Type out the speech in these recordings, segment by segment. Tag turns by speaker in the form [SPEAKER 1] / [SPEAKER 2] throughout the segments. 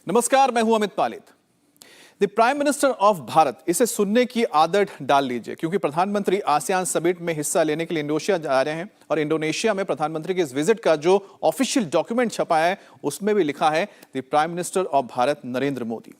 [SPEAKER 1] नमस्कार, मैं हूं Amit Palit. The prime minister of Bharat, इसे सुनने की आदत डाल लीजिए क्योंकि प्रधानमंत्री आसियान समिट में हिस्सा लेने के लिए इंडोनेशिया जा रहे हैं और इंडोनेशिया में प्रधानमंत्री के इस विजिट का जो ऑफिशियल डॉक्यूमेंट छपा है उसमें भी लिखा है the prime minister of Bharat Narendra Modi.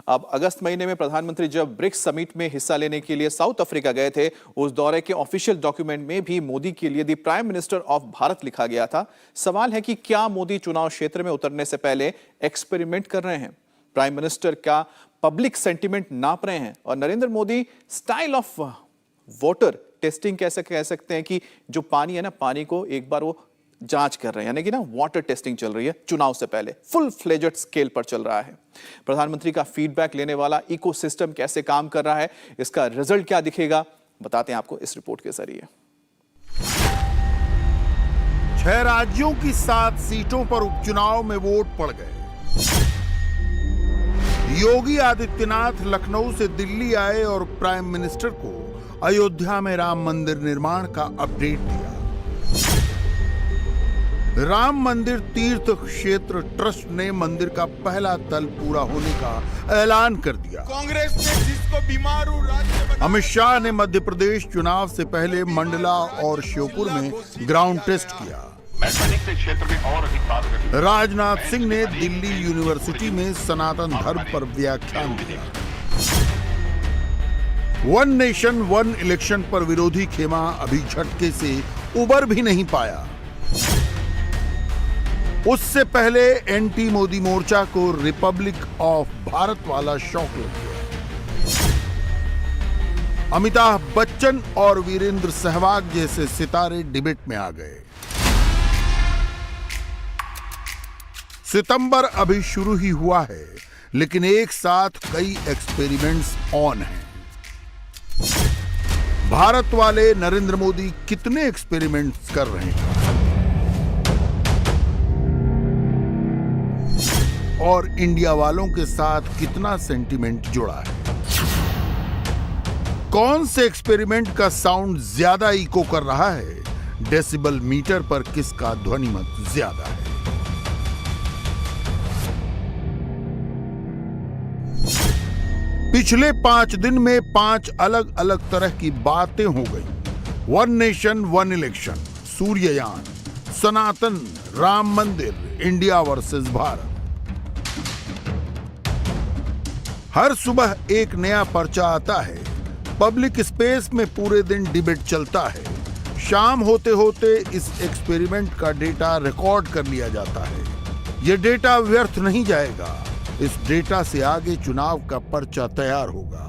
[SPEAKER 1] अब अगस्त महीने में प्रधानमंत्री जब ब्रिक्स समिट में हिस्सा लेने के लिए साउथ अफ्रीका गए थे, उस दौरे के ऑफिशियल डॉक्यूमेंट में भी मोदी के लिए the prime minister of Bharat लिखा गया था। सवाल है कि क्या मोदी चुनाव क्षेत्र में उतरने से पहले एक्सपेरिमेंट कर रहे हैं? प्राइम मिनिस्टर का पब्लिक सेंटिमेंट नाप रहे हैं और Narendra Modi style of water testing कैसे कह सकते हैं कि जो पानी है ना, पानी को एक बार वो जांच कर रहे हैं, यानी कि ना वाटर टेस्टिंग चल रही है चुनाव से पहले, फुल फ्लेजेड स्केल पर चल रहा है। प्रधानमंत्री का फीडबैक लेने वाला इकोसिस्टम कैसे काम कर रहा है, इसका रिजल्ट क्या दिखेगा, बताते हैं आपको इस रिपोर्ट के जरिए।
[SPEAKER 2] 6 राज्यों की 7 सीटों पर उपचुनाव में वोट पड़ गए। योगी आदित्यनाथ लखनऊ से दिल्ली आए और प्राइम मिनिस्टर को अयोध्या में राम मंदिर निर्माण का अपडेट दिया। राम मंदिर तीर्थ क्षेत्र ट्रस्ट ने मंदिर का पहला तल पूरा होने का ऐलान कर दिया।
[SPEAKER 3] कांग्रेस ने जिसको बीमारू राज्य
[SPEAKER 2] अमित शाह ने मध्य प्रदेश चुनाव से पहले मंडला और श्योपुर में ग्राउंड टेस्ट किया।
[SPEAKER 4] क्षेत्र में और अधिक बात करें।
[SPEAKER 2] राजनाथ सिंह ने दिल्ली यूनिवर्सिटी में सनातन धर्म पर व्याख्यान दिया। वन नेशन वन इलेक्शन पर विरोधी खेमा अभी झटके से उबर भी नहीं पाया। उससे पहले एंटी मोदी मोर्चा को रिपब्लिक ऑफ भारत वाला शौक लग गया। अमिताभ बच्चन और वीरेंद्र सहवाग जैसे सितारे डिबेट में आ गए। सितंबर अभी शुरू ही हुआ है, लेकिन एक साथ कई एक्सपेरिमेंट्स ऑन हैं। भारत वाले नरेंद्र मोदी कितने एक्सपेरिमेंट्स कर रहे हैं और इंडिया वालों के साथ कितना सेंटिमेंट जुड़ा है? कौन से एक्सपेरिमेंट का साउंड ज्यादा इको कर रहा है? डेसिबल मीटर पर किसका ध्वनिमत ज्यादा है? पिछले 5 दिन में 5 अलग अलग तरह की बातें हो गई। वन नेशन वन इलेक्शन, सूर्ययान, सनातन, राम मंदिर, इंडिया वर्सेस भारत। हर सुबह एक नया पर्चा आता है। पब्लिक स्पेस में पूरे दिन डिबेट चलता है। शाम होते होते इस एक्सपेरिमेंट का डेटा रिकॉर्ड कर लिया जाता है। यह डेटा व्यर्थ नहीं जाएगा। इस डेटा से आगे चुनाव का पर्चा तैयार होगा।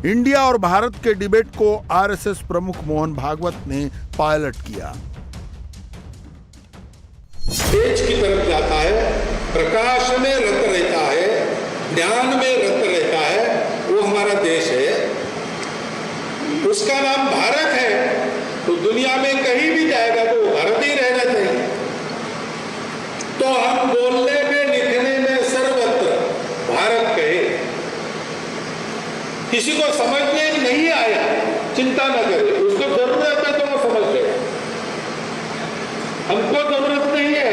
[SPEAKER 2] इंडिया और भारत के डिबेट को आरएसएस प्रमुख मोहन भागवत ने पायलट किया।
[SPEAKER 5] तेज की तरफ जाता है, प्रकाश में रत रहता है, ज्ञान में रत रहता है, वो हमारा देश है। उसका नाम भारत है, तो दुनिया में कहीं भी जाएगा तो भारत ही रहना चाहिए। तो हम बोलने में लिखने में सर्वत्र भारत कहे। किसी को समझने नहीं आया, चिंता न करे, उसको जरूरत है तो वो समझ ले। हमको जरूरत नहीं है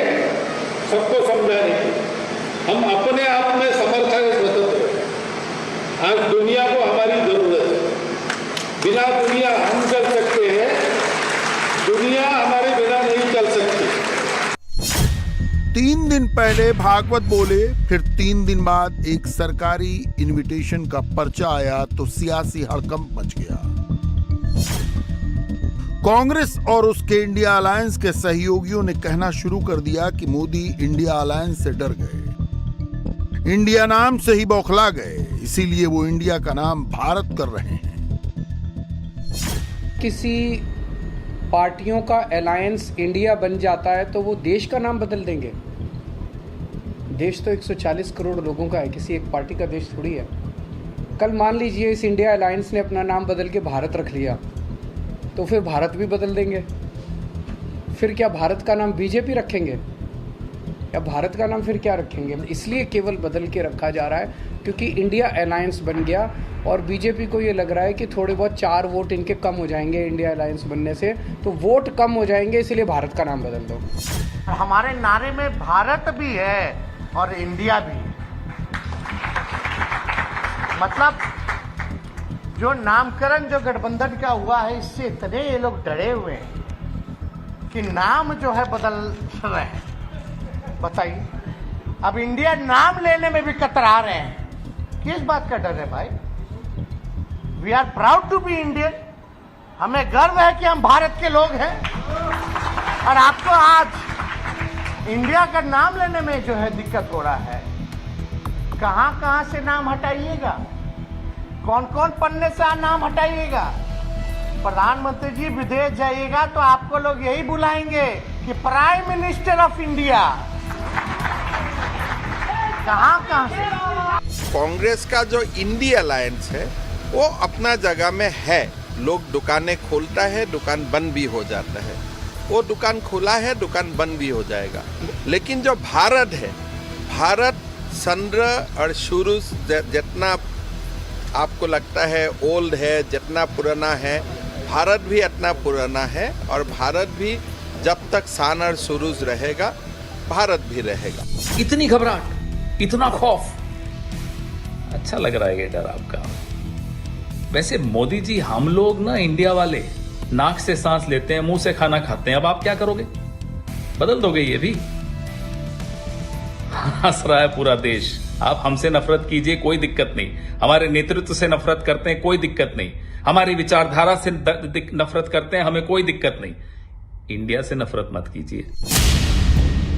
[SPEAKER 5] सबको समझाने की, हम अपने आप में समर्थ है, स्वतंत्र। आज दुनिया को हमारी जरूरत है। बिना दुनिया हम चल सकते हैं, दुनिया हमारे बिना नहीं चल सकती।
[SPEAKER 2] 3 दिन पहले भागवत बोले, फिर 3 दिन बाद एक सरकारी इनविटेशन का पर्चा आया तो सियासी हड़कंप मच गया। कांग्रेस और उसके इंडिया अलायंस के सहयोगियों ने कहना शुरू कर दिया कि मोदी इंडिया अलायंस से डर गए, इंडिया नाम से ही बौखला गए, इसीलिए वो इंडिया का नाम भारत कर रहे हैं।
[SPEAKER 6] किसी पार्टियों का अलायंस इंडिया बन जाता है तो वो देश का नाम बदल देंगे। देश तो 140 करोड़ लोगों का है, किसी एक पार्टी का देश थोड़ी है। कल मान लीजिए इस इंडिया अलायंस ने अपना नाम बदल के भारत रख लिया, तो फिर भारत भी बदल देंगे। फिर क्या भारत का नाम बीजेपी रखेंगे या भारत का नाम फिर क्या रखेंगे? इसलिए केवल बदल के रखा जा रहा है क्योंकि इंडिया अलायंस बन गया और बीजेपी को ये लग रहा है कि थोड़े बहुत 4 वोट इनके कम हो जाएंगे इंडिया अलायंस बनने से, तो वोट कम हो जाएंगे, इसलिए भारत का नाम बदल दो।
[SPEAKER 7] हमारे नारे में भारत भी है और इंडिया भी है। मतलब जो नामकरण जो गठबंधन का हुआ है, इससे इतने ये लोग डरे हुए हैं कि नाम जो है बदल रहे हैं। बताइए, अब इंडिया नाम लेने में भी कतरा रहे हैं। किस बात का डर है भाई? We are proud to be Indian. हमें गर्व है कि हम भारत के लोग हैं। और आपको आज इंडिया का नाम लेने में जो है दिक्कत हो रहा है। कहां कहां से नाम हटाइएगा, कौन कौन पन्ने से नाम हटाइएगा? प्रधानमंत्री जी विदेश जाइएगा तो आपको लोग यही बुलाएंगे कि प्राइम मिनिस्टर ऑफ इंडिया। कहां से?
[SPEAKER 3] कांग्रेस का जो इंडिया अलायंस है वो अपना जगह में है। लोग दुकानें खोलता है, दुकान बंद भी हो जाता है। वो दुकान खुला है, दुकान बंद भी हो जाएगा। लेकिन जो भारत है, भारत संग्रह और शुरू जितना आपको लगता है ओल्ड है, जितना पुराना है, भारत भी इतना पुराना है। और भारत भी जब तक सान और सुरूज रहेगा, भारत भी रहेगा।
[SPEAKER 8] इतनी घबराहट, इतना खौफ, अच्छा लग रहा है ये डर आपका। वैसे मोदी जी, हम लोग ना इंडिया वाले नाक से सांस लेते हैं, मुंह से खाना खाते हैं। अब आप क्या करोगे? बदल दोगे ये भी? हंस रहा है पूरा देश। आप हमसे नफरत कीजिए, कोई दिक्कत नहीं। हमारे नेतृत्व से नफरत करते हैं, कोई दिक्कत नहीं। हमारी विचारधारा से नफरत करते हैं, हमें कोई दिक्कत नहीं। इंडिया से नफरत मत कीजिए।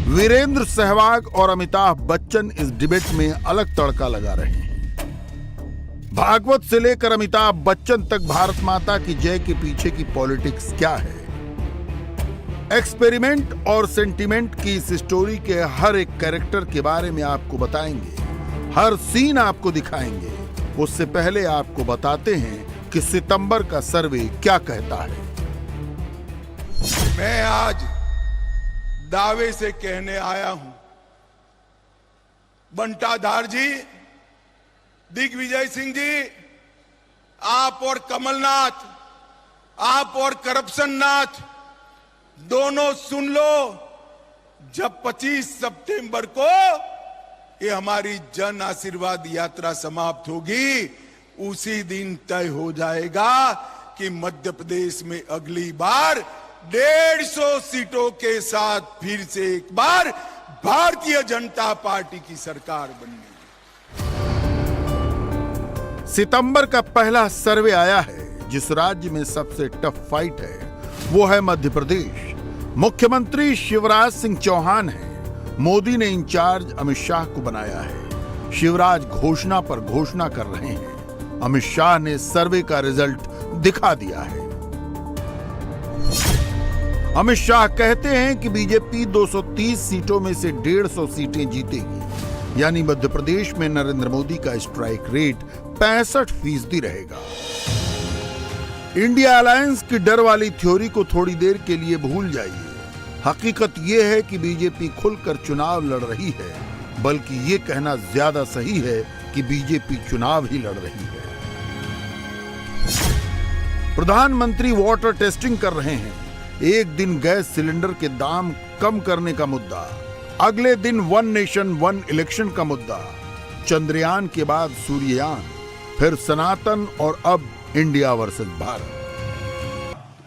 [SPEAKER 2] वीरेंद्र सहवाग और अमिताभ बच्चन इस डिबेट में अलग तड़का लगा रहे हैं। भागवत से लेकर अमिताभ बच्चन तक भारत माता की जय के पीछे की पॉलिटिक्स क्या है। एक्सपेरिमेंट और सेंटिमेंट की इस स्टोरी के हर एक कैरेक्टर के बारे में आपको बताएंगे, हर सीन आपको दिखाएंगे। उससे पहले आपको बताते हैं कि सितंबर का सर्वे क्या कहता है।
[SPEAKER 3] मैं आज दावे से कहने आया हूं, बंटाधार जी, दिग्विजय सिंह जी, आप और कमलनाथ, आप और करप्शन नाथ दोनों सुन लो, जब 25 सितंबर को ये हमारी जन आशीर्वाद यात्रा समाप्त होगी, उसी दिन तय हो जाएगा कि मध्य प्रदेश में अगली बार 150 सीटों के साथ फिर से एक बार भारतीय जनता पार्टी की सरकार बननी।
[SPEAKER 2] सितंबर का पहला सर्वे आया है। जिस राज्य में सबसे टफ फाइट है वो है मध्य प्रदेश। मुख्यमंत्री शिवराज सिंह चौहान हैं। मोदी ने इंचार्ज अमित शाह को बनाया है। शिवराज घोषणा पर घोषणा कर रहे हैं। अमित शाह ने सर्वे का रिजल्ट दिखा दिया है। अमित शाह कहते हैं कि बीजेपी 230 सीटों में से 150 सीटें जीतेगी, यानी मध्य प्रदेश में नरेंद्र मोदी का स्ट्राइक रेट 65% रहेगा। इंडिया अलायंस की डर वाली थ्योरी को थोड़ी देर के लिए भूल जाइए। हकीकत यह है कि बीजेपी खुलकर चुनाव लड़ रही है, बल्कि ये कहना ज्यादा सही है कि बीजेपी चुनाव ही लड़ रही है। प्रधानमंत्री वाटर टेस्टिंग कर रहे हैं। एक दिन गैस सिलेंडर के दाम कम करने का मुद्दा, अगले दिन 1 नेशन 1 इलेक्शन का मुद्दा, चंद्रयान के बाद सूर्ययान, फिर सनातन और अब इंडिया वर्सेस भारत।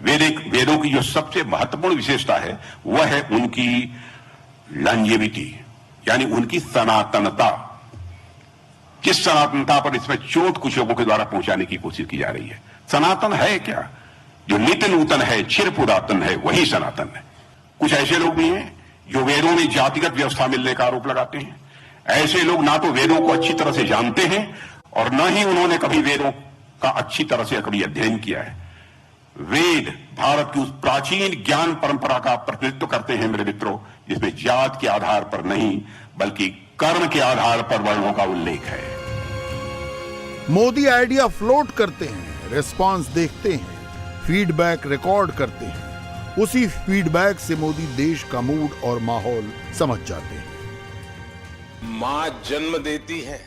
[SPEAKER 4] वेदों की जो सबसे महत्वपूर्ण विशेषता है वह है उनकी लॉन्जेविटी, यानी उनकी सनातनता। जिस सनातनता पर इसमें चोट कुछ लोगों के द्वारा पहुंचाने की कोशिश की जा रही है। सनातन है क्या? जो नित्य नूतन है, चिर पुरातन है, वही सनातन है। कुछ ऐसे लोग भी हैं जो वेदों में जातिगत व्यवस्था मिलने का आरोप लगाते हैं। ऐसे लोग ना तो वेदों को अच्छी तरह से जानते हैं और न ही उन्होंने कभी वेदों का अच्छी तरह से कभी अध्ययन किया है। वेद भारत की उस प्राचीन ज्ञान परंपरा का प्रतिनिधित्व करते हैं मेरे मित्रों, जिसमें जात के आधार पर नहीं बल्कि कर्म के आधार पर वर्णों का उल्लेख है।
[SPEAKER 2] मोदी आइडिया फ्लोट करते हैं, रिस्पांस देखते हैं, फीडबैक रिकॉर्ड करते हैं। उसी फीडबैक से मोदी देश का मूड और माहौल समझ जाते हैं।
[SPEAKER 3] माँ जन्म देती है,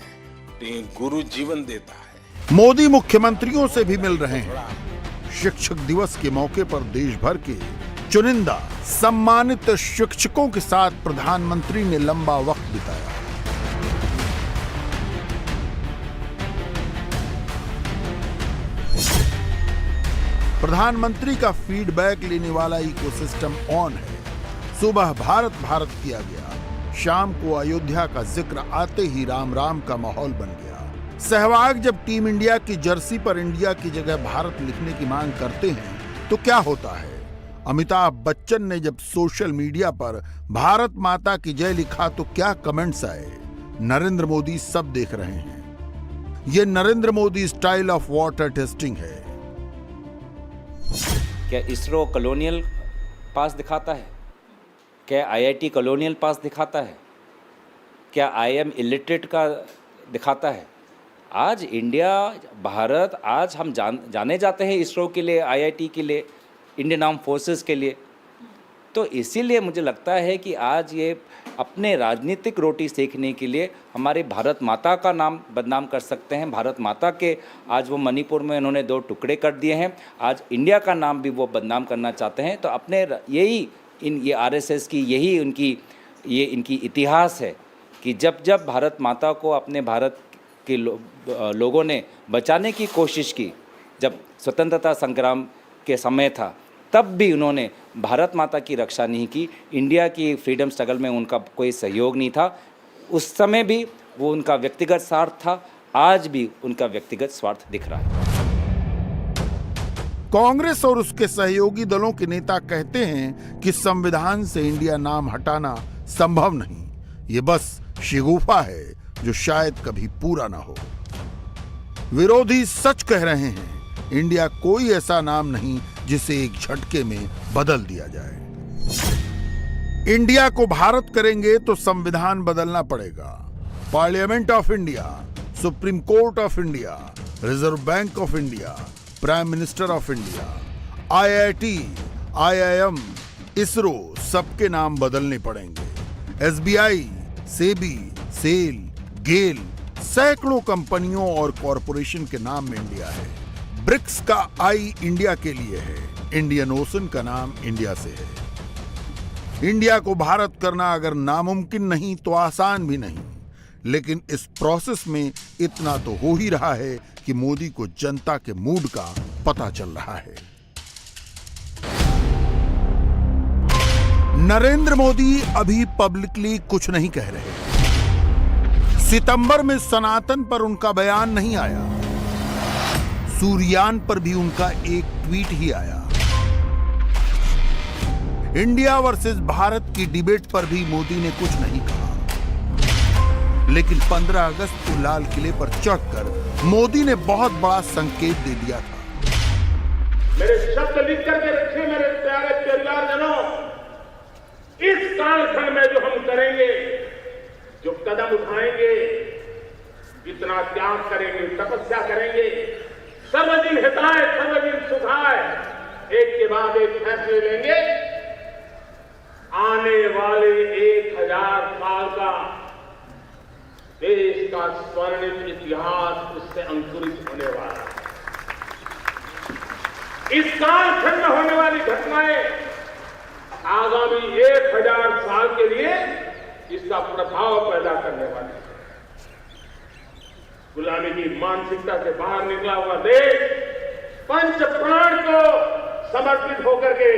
[SPEAKER 3] गुरु जीवन देता है।
[SPEAKER 2] मोदी मुख्यमंत्रियों से भी मिल रहे हैं। शिक्षक दिवस के मौके पर देश भर के चुनिंदा सम्मानित शिक्षकों के साथ प्रधानमंत्री ने लंबा वक्त बिताया। प्रधानमंत्री का फीडबैक लेने वाला इकोसिस्टम ऑन है। सुबह भारत भारत किया गया, शाम को अयोध्या का जिक्र आते ही राम राम का माहौल बन गया। सहवाग जब टीम इंडिया की जर्सी पर इंडिया की जगह भारत लिखने की मांग करते हैं तो क्या होता है? अमिताभ बच्चन ने जब सोशल मीडिया पर भारत माता की जय लिखा तो क्या कमेंट्स आए? नरेंद्र मोदी सब देख रहे हैं। ये Narendra Modi style of water testing है।
[SPEAKER 9] क्या इसरो कॉलोनियल पास दिखाता है? क्या आईआईटी कॉलोनियल पास दिखाता है? क्या आईएम इलिटरेट का दिखाता है? आज इंडिया भारत आज हम जाने जाते हैं इसरो के लिए, आईआईटी के लिए, इंडियन आर्म फोर्सेस के लिए। तो इसीलिए मुझे लगता है कि आज ये अपने राजनीतिक रोटी सेकने के लिए हमारे भारत माता का नाम बदनाम कर सकते हैं। भारत माता के आज वो मणिपुर में उन्होंने 2 टुकड़े कर दिए हैं, आज इंडिया का नाम भी वो बदनाम करना चाहते हैं। तो अपने यही ये आरएसएस की यही इनकी इतिहास है कि जब जब भारत माता को अपने भारत के लोगों ने बचाने की कोशिश की, जब स्वतंत्रता संग्राम के समय था, तब भी उन्होंने भारत माता की रक्षा नहीं की। इंडिया की फ्रीडम स्ट्रगल में उनका कोई सहयोग नहीं था। उस समय भी वो उनका व्यक्तिगत स्वार्थ था, आज भी उनका व्यक्तिगत स्वार्थ दिख रहा है।
[SPEAKER 2] कांग्रेस और उसके सहयोगी दलों के नेता कहते हैं कि संविधान से इंडिया नाम हटाना संभव नहीं, ये बस शिगुफा है जो शायद कभी पूरा ना हो। विरोधी सच कह रहे हैं, इंडिया कोई ऐसा नाम नहीं जिसे एक झटके में बदल दिया जाए। इंडिया को भारत करेंगे तो संविधान बदलना पड़ेगा। Parliament of India, supreme court of India, reserve bank of India, prime minister of India, IIT, IIM, ISRO, सबके नाम बदलने पड़ेंगे। एसबीआई, सेबी, सेल, गेल, सैकड़ों कंपनियों और कॉरपोरेशन के नाम में इंडिया है। ब्रिक्स का आई इंडिया के लिए है। इंडियन ओशन का नाम इंडिया से है। इंडिया को भारत करना अगर नामुमकिन नहीं तो आसान भी नहीं, लेकिन इस प्रोसेस में इतना तो हो ही रहा है कि मोदी को जनता के मूड का पता चल रहा है। नरेंद्र मोदी अभी पब्लिकली कुछ नहीं कह रहे। सितंबर में सनातन पर उनका बयान नहीं आया, सूर्यान पर भी उनका एक ट्वीट ही आया। इंडिया वर्सेस भारत की डिबेट पर भी मोदी ने कुछ नहीं कहा। लेकिन 15 अगस्त को लाल किले पर चढ़कर मोदी ने बहुत बड़ा संकेत दे दिया था।
[SPEAKER 5] मेरे शब्द लिख करके रखिए मेरे प्यारे परिवारजनों, इस कालखंड में जो हम करेंगे, जो कदम उठाएंगे, जितना त्याग करेंगे, तपस्या करेंगे, सर्वजन हिताय सर्वजन सुखाय, एक के बाद एक फैसले लेंगे, आने वाले 1000 साल का देश का स्वर्णिम इतिहास उससे अंकुरित होने वाला है। इस कालखंड में होने वाली घटनाएं आगामी 1000 साल के लिए इसका प्रभाव पैदा करने वाली है। गुलामी की मानसिकता से बाहर निकला हुआ देश पंच प्राण को समर्पित होकर के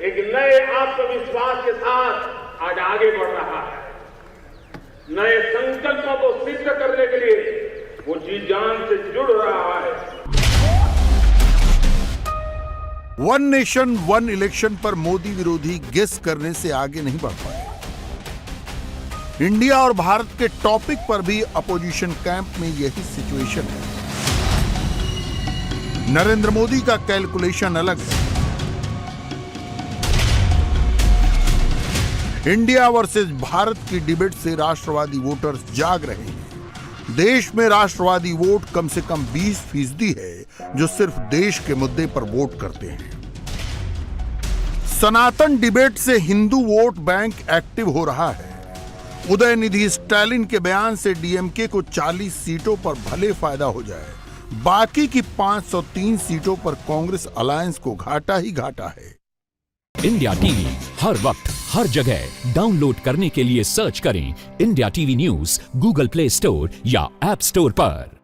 [SPEAKER 5] एक नए आत्मविश्वास के साथ आज आगे बढ़ रहा है। नए संकल्पों को सिद्ध करने के लिए वो जी जान से जुड़ रहा है।
[SPEAKER 2] वन नेशन वन इलेक्शन पर मोदी विरोधी गेस करने से आगे नहीं बढ़ पाए। इंडिया और भारत के टॉपिक पर भी अपोजिशन कैंप में यही सिचुएशन है। नरेंद्र मोदी का कैलकुलेशन अलग है। इंडिया वर्सेस भारत की डिबेट से राष्ट्रवादी वोटर्स जाग रहे हैं। देश में राष्ट्रवादी वोट कम से कम 20% है जो सिर्फ देश के मुद्दे पर वोट करते हैं। सनातन डिबेट से हिंदू वोट बैंक एक्टिव हो रहा है। उदयनिधि स्टालिन के बयान से डीएमके को 40 सीटों पर भले फायदा हो जाए, बाकी की 503 सीटों पर कांग्रेस अलायंस को घाटा ही घाटा है।
[SPEAKER 10] इंडिया टीवी हर वक्त हर जगह डाउनलोड करने के लिए सर्च करें India TV news Google play store या ऐप स्टोर पर।